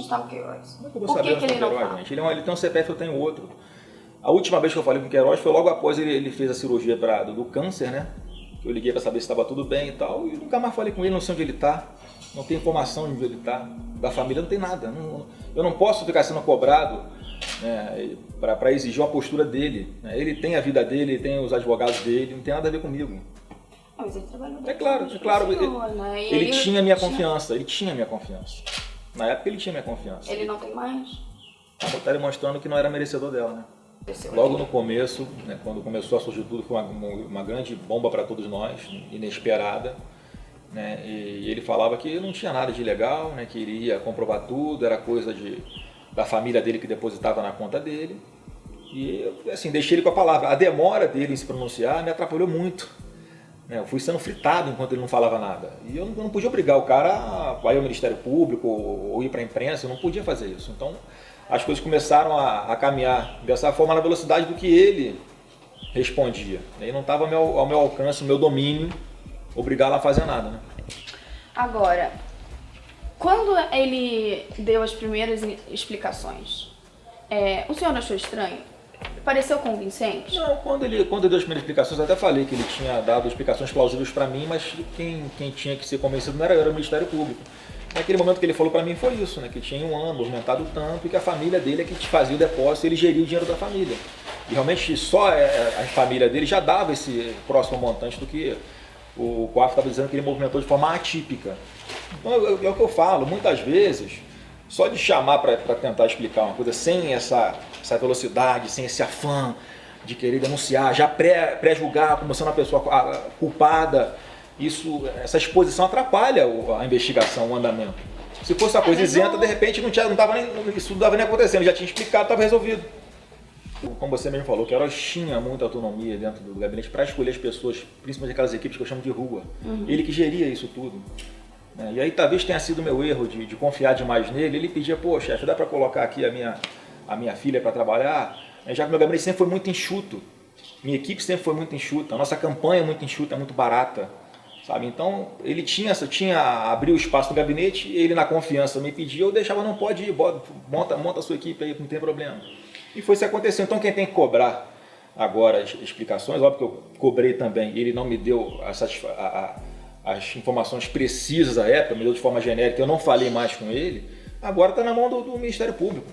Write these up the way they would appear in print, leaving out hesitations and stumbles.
está o Queiroz? Como é que eu vou Por saber que ele não Queiroz, fala? gente? Ele tem um CPF, eu tenho outro. A última vez que eu falei com o Queiroz foi logo após ele fez a cirurgia do câncer, né? Eu liguei para saber se estava tudo bem e tal, e nunca mais falei com ele, não sei onde ele está, não tem informação de onde ele está, da família não tem nada. Eu não posso ficar sendo cobrado, né, para exigir uma postura dele. Né? Ele tem a vida dele, ele tem os advogados dele, não tem nada a ver comigo. Mas ele trabalhou É claro, senhor, né? ele tinha minha confiança, ele tinha minha confiança. Na época ele tinha minha confiança. Ele não tem mais? Está demonstrando que não era merecedor dela, né? Logo no começo, né, quando começou a surgir tudo, foi uma grande bomba para todos nós, inesperada. Né, e ele falava que não tinha nada de ilegal, né, que iria comprovar tudo, era coisa da família dele que depositava na conta dele. E eu, assim, deixei ele com a palavra. A demora dele em se pronunciar me atrapalhou muito. Né, eu fui sendo fritado enquanto ele não falava nada. E eu não podia obrigar o cara a ir ao Ministério Público ou ir para a imprensa, eu não podia fazer isso. Então, as coisas começaram a caminhar dessa forma na velocidade do que ele respondia. E não estava ao meu alcance, no meu domínio, obrigá-lo a fazer nada. Né? Agora, quando ele deu as primeiras explicações, o senhor achou estranho? Pareceu convincente? Não, quando ele deu as primeiras explicações, eu até falei que ele tinha dado explicações plausíveis para mim, mas quem tinha que ser convencido não era eu, era o Ministério Público. Naquele momento que ele falou para mim foi isso, né? Que tinha um ano movimentado tanto e que a família dele é que fazia o depósito e ele geria o dinheiro da família. E realmente só a família dele já dava esse próximo montante do que o COAF estava dizendo que ele movimentou de forma atípica. Então é o que eu falo, muitas vezes, só de chamar para tentar explicar uma coisa sem essa velocidade, sem esse afã de querer denunciar, já pré-julgar como sendo uma pessoa culpada, essa exposição atrapalha a investigação, o andamento. Se fosse uma coisa isenta, de repente isso não estava nem acontecendo, já tinha explicado, estava resolvido. Como você mesmo falou, Queiroz tinha muita autonomia dentro do gabinete para escolher as pessoas, principalmente aquelas equipes que eu chamo de rua. Ele que geria isso tudo. E aí talvez tenha sido o meu erro de confiar demais nele. Ele pedia, pô, chefe, dá para colocar aqui a minha filha para trabalhar? Já que meu gabinete sempre foi muito enxuto. Minha equipe sempre foi muito enxuta. A nossa campanha é muito enxuta, é muito barata. Sabe? Então, ele abriu espaço no gabinete, ele na confiança me pedia, eu deixava, não pode ir, monta a sua equipe aí, não tem problema. E foi isso que aconteceu. Então, quem tem que cobrar agora as explicações, óbvio que eu cobrei também, ele não me deu as informações precisas à época, me deu de forma genérica, eu não falei mais com ele, agora está na mão do Ministério Público.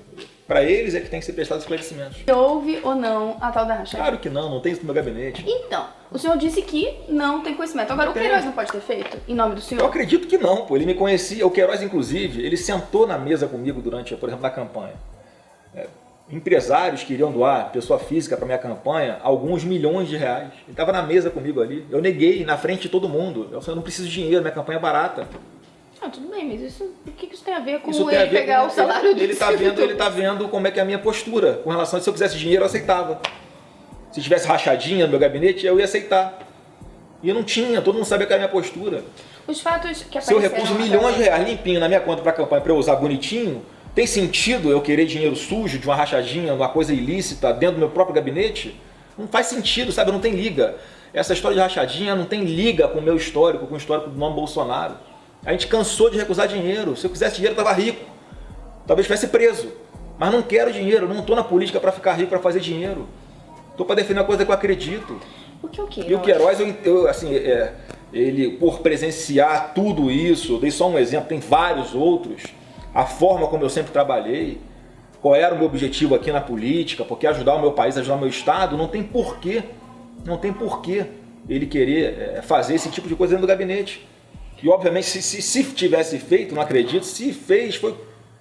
Para eles é que tem que ser prestado esclarecimentos. Houve ou não a tal da rachadinha? Claro que não tem isso no meu gabinete. Então, o senhor disse que não tem conhecimento. Agora, o Queiroz não pode ter feito, em nome do senhor? Eu acredito que não, pô. Ele me conhecia, o Queiroz, inclusive, ele sentou na mesa comigo durante, por exemplo, na campanha. Empresários queriam doar, pessoa física, para minha campanha, alguns milhões de reais. Ele estava na mesa comigo ali. Eu neguei na frente de todo mundo. Eu falei, eu não preciso de dinheiro, minha campanha é barata. Tudo bem, mas o que isso tem a ver com ele pegar o salário dele? Ele está vendo como é que é a minha postura com relação a se eu quisesse dinheiro, eu aceitava. Se tivesse rachadinha no meu gabinete, eu ia aceitar. E eu não tinha, todo mundo sabia que era a minha postura. Os fatos que se eu recuso milhões de reais limpinho na minha conta para a campanha para eu usar bonitinho, tem sentido eu querer dinheiro sujo de uma rachadinha, de uma coisa ilícita dentro do meu próprio gabinete? Não faz sentido, sabe? Não tem liga. Essa história de rachadinha não tem liga com o meu histórico, com o histórico do nome Bolsonaro. A gente cansou de recusar dinheiro. Se eu quisesse dinheiro, eu estava rico. Talvez estivesse preso. Mas não quero dinheiro. Não estou na política para ficar rico, para fazer dinheiro. Estou para defender uma coisa que eu acredito. O que eu quero? E o Queiroz, ele, por presenciar tudo isso, eu dei só um exemplo, tem vários outros, a forma como eu sempre trabalhei, qual era o meu objetivo aqui na política, porque ajudar o meu país, ajudar o meu estado, não tem porquê ele querer fazer esse tipo de coisa dentro do gabinete. E obviamente se tivesse feito, não acredito, se fez, foi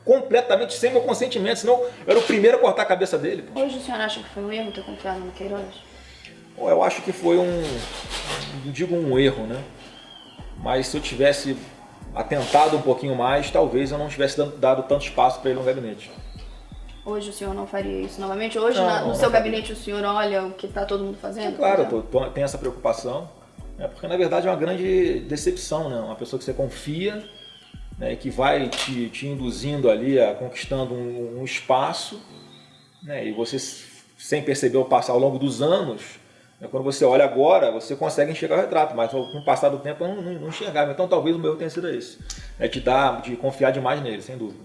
completamente sem meu consentimento, senão eu era o primeiro a cortar a cabeça dele. Hoje o senhor acha que foi um erro ter confiado no Queiroz? Eu acho que foi não digo um erro, né? Mas se eu tivesse atentado um pouquinho mais, talvez eu não tivesse dado tanto espaço para ele no gabinete. Hoje o senhor não faria isso novamente? Hoje no seu gabinete o senhor olha o que está todo mundo fazendo? Claro, eu tenho essa preocupação, porque na verdade é uma grande decepção, né? Uma pessoa que você confia, né, que vai te induzindo ali, conquistando um espaço, né, e você, sem perceber o passar ao longo dos anos, né, quando você olha agora, você consegue enxergar o retrato, mas com o passar do tempo eu não enxergava. Então talvez o meu tenha sido esse, né, de confiar demais nele, sem dúvida.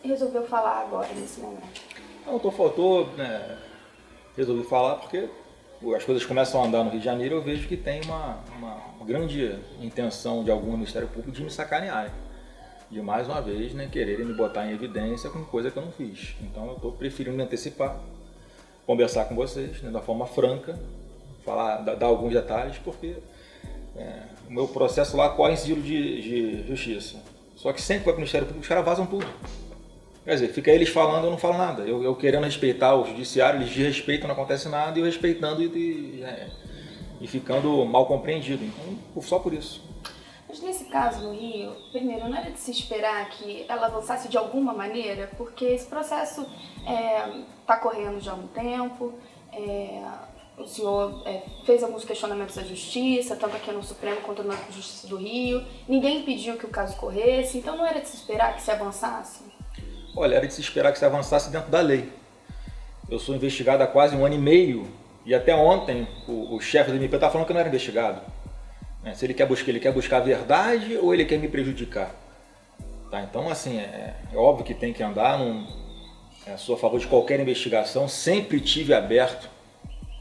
resolveu falar agora, nesse momento? Não, faltou, né, resolvi falar porque as coisas começam a andar no Rio de Janeiro e eu vejo que tem uma grande intenção de algum Ministério Público de me sacanear. De mais uma vez, né, quererem me botar em evidência com coisa que eu não fiz. Então eu estou preferindo me antecipar, conversar com vocês, né, da forma franca, falar, dar alguns detalhes, porque o meu processo lá corre em sigilo de justiça. Só que sempre que vai para o Ministério Público, os caras vazam tudo. Quer dizer, fica eles falando, eu não falo nada. Eu querendo respeitar o judiciário, eles desrespeitam, não acontece nada, e eu respeitando e ficando mal compreendido. Então, só por isso. Mas nesse caso no Rio, primeiro, não era de se esperar que ela avançasse de alguma maneira, porque esse processo está correndo já há um tempo, o senhor fez alguns questionamentos à Justiça, tanto aqui no Supremo quanto na Justiça do Rio, ninguém impediu que o caso corresse, então não era de se esperar que se avançasse? Olha, era de se esperar que se avançasse dentro da lei. Eu sou investigado há quase 1 ano e meio, e até ontem o chefe do MP está falando que eu não era investigado. Se ele quer buscar a verdade ou ele quer me prejudicar? Tá, então, assim, é óbvio que tem que andar, sou a favor de qualquer investigação, sempre tive aberto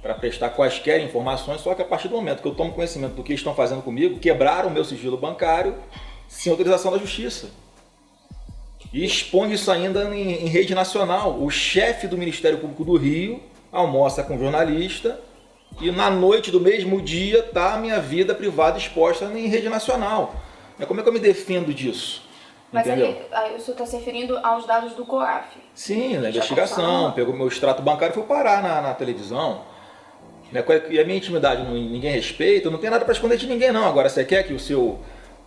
para prestar quaisquer informações, só que a partir do momento que eu tomo conhecimento do que estão fazendo comigo, quebraram o meu sigilo bancário sem autorização da Justiça. E expõe isso ainda em rede nacional. O chefe do Ministério Público do Rio almoça com jornalista e na noite do mesmo dia está a minha vida privada exposta em rede nacional. Como é que eu me defendo disso? Mas entendeu? aí o senhor está se referindo aos dados do COAF? Sim, na investigação. Pegou meu extrato bancário e foi parar na televisão. E a minha intimidade ninguém respeita, não tem nada para esconder de ninguém não. Agora, você quer que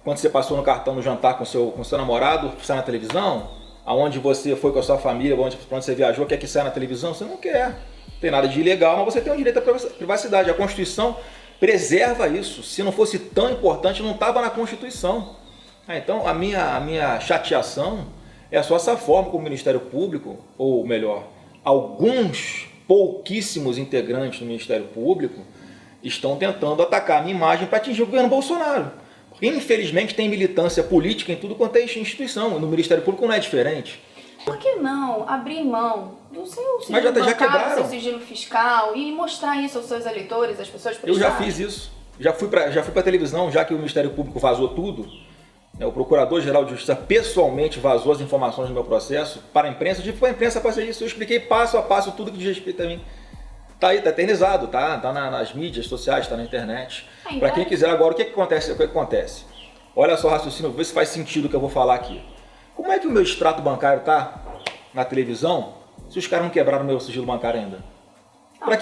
quando você passou no cartão no jantar com seu namorado, saia na televisão? Aonde você foi com a sua família, para onde você viajou, quer que saia na televisão? Você não quer. Não tem nada de ilegal, mas você tem o direito à privacidade. A Constituição preserva isso. Se não fosse tão importante, não estava na Constituição. Então, a minha chateação é só essa forma como o Ministério Público, ou melhor, alguns pouquíssimos integrantes do Ministério Público estão tentando atacar a minha imagem para atingir o governo Bolsonaro. Porque, infelizmente, tem militância política em tudo quanto é instituição. No Ministério Público não é diferente. Por que não abrir mão do seu sigilo já bancário, quebraram. do seu sigilo fiscal e mostrar isso aos seus eleitores, às pessoas Eu já fiz isso. Já fui para televisão, já que o Ministério Público vazou tudo. O Procurador-Geral de Justiça pessoalmente vazou as informações do meu processo para a imprensa. Eu tive para a imprensa fazer isso. Eu expliquei passo a passo tudo que diz respeito a mim. Tá aí, tá eternizado, tá nas mídias sociais, tá na internet. Para quem quiser agora, o que acontece? Olha só o raciocínio, vê se faz sentido o que eu vou falar aqui. Como é que o meu extrato bancário tá na televisão se os caras não quebraram o meu sigilo bancário ainda? Para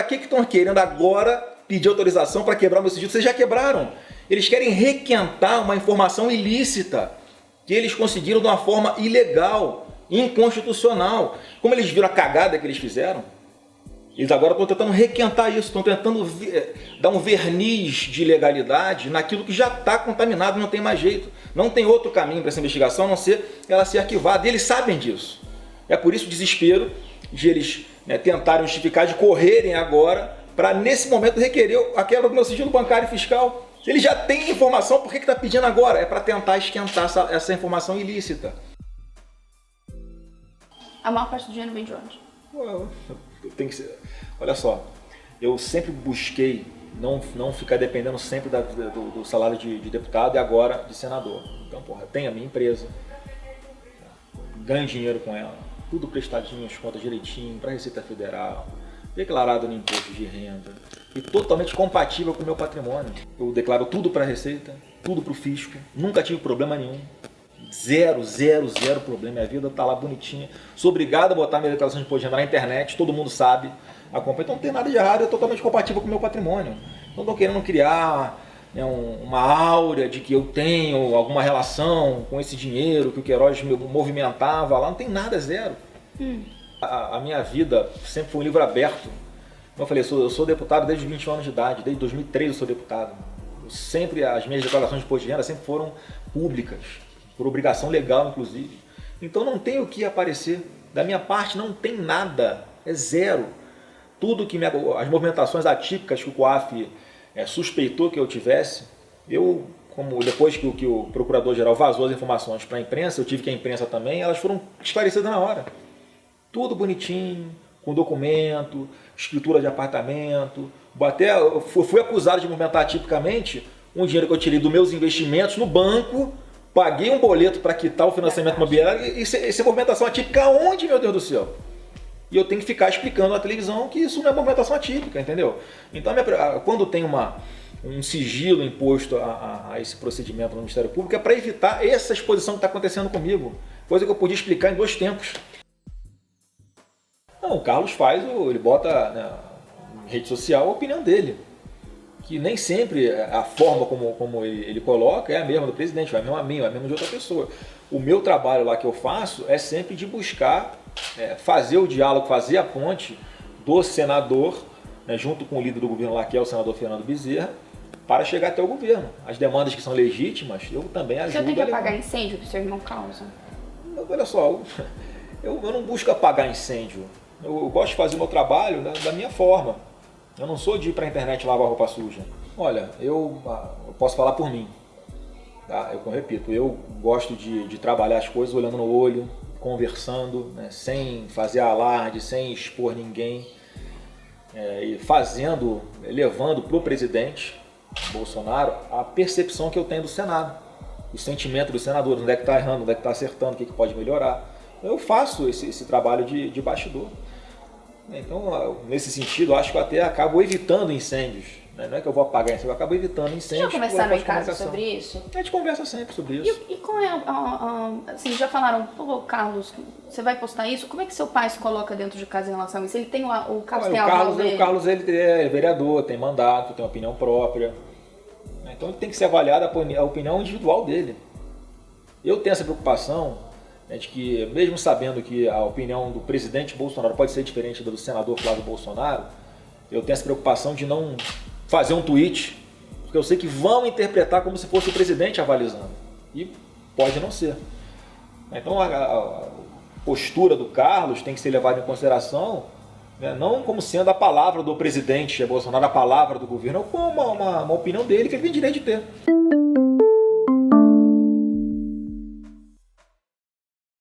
que estão querendo agora pedir autorização para quebrar o meu sigilo? Vocês já quebraram. Eles querem requentar uma informação ilícita que eles conseguiram de uma forma ilegal, inconstitucional. Como eles viram a cagada que eles fizeram, eles agora estão tentando requentar isso, estão tentando dar um verniz de legalidade naquilo que já está contaminado, não tem mais jeito. Não tem outro caminho para essa investigação a não ser ela ser arquivada. E eles sabem disso. É por isso o desespero de eles tentarem justificar, de correrem agora para, nesse momento, requerer a quebra do meu sigilo bancário e fiscal. Se ele já tem informação, por que está pedindo agora? É para tentar esquentar essa informação ilícita. A maior parte do dinheiro vem de onde? Tem que ser. Olha só, eu sempre busquei não ficar dependendo sempre do salário de deputado e agora de senador. Então, tenho a minha empresa, ganho dinheiro com ela, tudo prestadinho, as contas direitinho, para a Receita Federal, declarado no imposto de renda e totalmente compatível com o meu patrimônio. Eu declaro tudo para a Receita, tudo para o fisco, nunca tive problema nenhum. Zero problema, minha vida tá lá bonitinha. Sou obrigado a botar minha declaração de imposto de renda na internet, todo mundo sabe, acompanha. Então não tem nada de errado, é totalmente compatível com o meu patrimônio. Não estou querendo criar uma áurea de que eu tenho alguma relação com esse dinheiro que o Queiroz movimentava lá, não tem nada, zero. A minha vida sempre foi um livro aberto. Como eu falei, eu sou deputado desde os 21 anos de idade, desde 2003 eu sou deputado. As minhas declarações de imposto de renda sempre foram públicas, por obrigação legal, inclusive. Então não tem o que aparecer. Da minha parte não tem nada, é zero. Tudo que as movimentações atípicas que o COAF suspeitou que eu tivesse, eu como depois que o procurador-geral vazou as informações para a imprensa, eu tive que a imprensa também, elas foram esclarecidas na hora. Tudo bonitinho, com documento, escritura de apartamento. Até eu fui acusado de movimentar atipicamente um dinheiro que eu tirei dos meus investimentos no banco, paguei um boleto para quitar o financiamento imobiliário, e isso é movimentação atípica aonde, meu Deus do céu? E eu tenho que ficar explicando na televisão que isso não é movimentação atípica, entendeu? Então, quando tem um sigilo imposto a esse procedimento no Ministério Público, é para evitar essa exposição que está acontecendo comigo, coisa que eu podia explicar em 2 tempos. Não, o Carlos ele bota na rede social a opinião dele, que nem sempre a forma como ele coloca é a mesma do presidente, é a mesma minha, é a mesma de outra pessoa. O meu trabalho lá que eu faço é sempre de buscar fazer o diálogo, fazer a ponte do senador, junto com o líder do governo lá, que é o senador Fernando Bezerra, para chegar até o governo. As demandas que são legítimas, eu também ajudo a levar. Você tem que apagar incêndio que o seu irmão causa? Olha só, eu não busco apagar incêndio. Eu gosto de fazer o meu trabalho da minha forma. Eu não sou de ir para a internet lavar roupa suja. Olha, eu posso falar por mim. Tá? Eu repito, eu gosto de trabalhar as coisas olhando no olho, conversando, sem fazer alarde, sem expor ninguém. E levando para o presidente Bolsonaro a percepção que eu tenho do Senado. O sentimento dos senadores, onde é que está errando, onde é que está acertando, o que pode melhorar. Eu faço esse trabalho de bastidor. Então, nesse sentido, eu acho que eu até acabo evitando incêndios. Não é que eu vou apagar incêndio, eu acabo evitando incêndios. Já conversaram em casa sobre isso? A gente conversa sempre sobre isso. E qual é assim, já falaram, pô, Carlos, você vai postar isso? Como é que seu pai se coloca dentro de casa em relação a isso? Ele tem o Carlos tem aval dele? O Carlos ele é vereador, tem mandato, tem opinião própria. Então ele tem que ser avaliado a opinião individual dele. Eu tenho essa preocupação de que, mesmo sabendo que a opinião do presidente Bolsonaro pode ser diferente da do senador Flávio Bolsonaro, eu tenho essa preocupação de não fazer um tweet, porque eu sei que vão interpretar como se fosse o presidente avalizando. E pode não ser. Então a postura do Carlos tem que ser levada em consideração, não como sendo a palavra do presidente Bolsonaro, a palavra do governo, como uma opinião dele que ele tem direito de ter.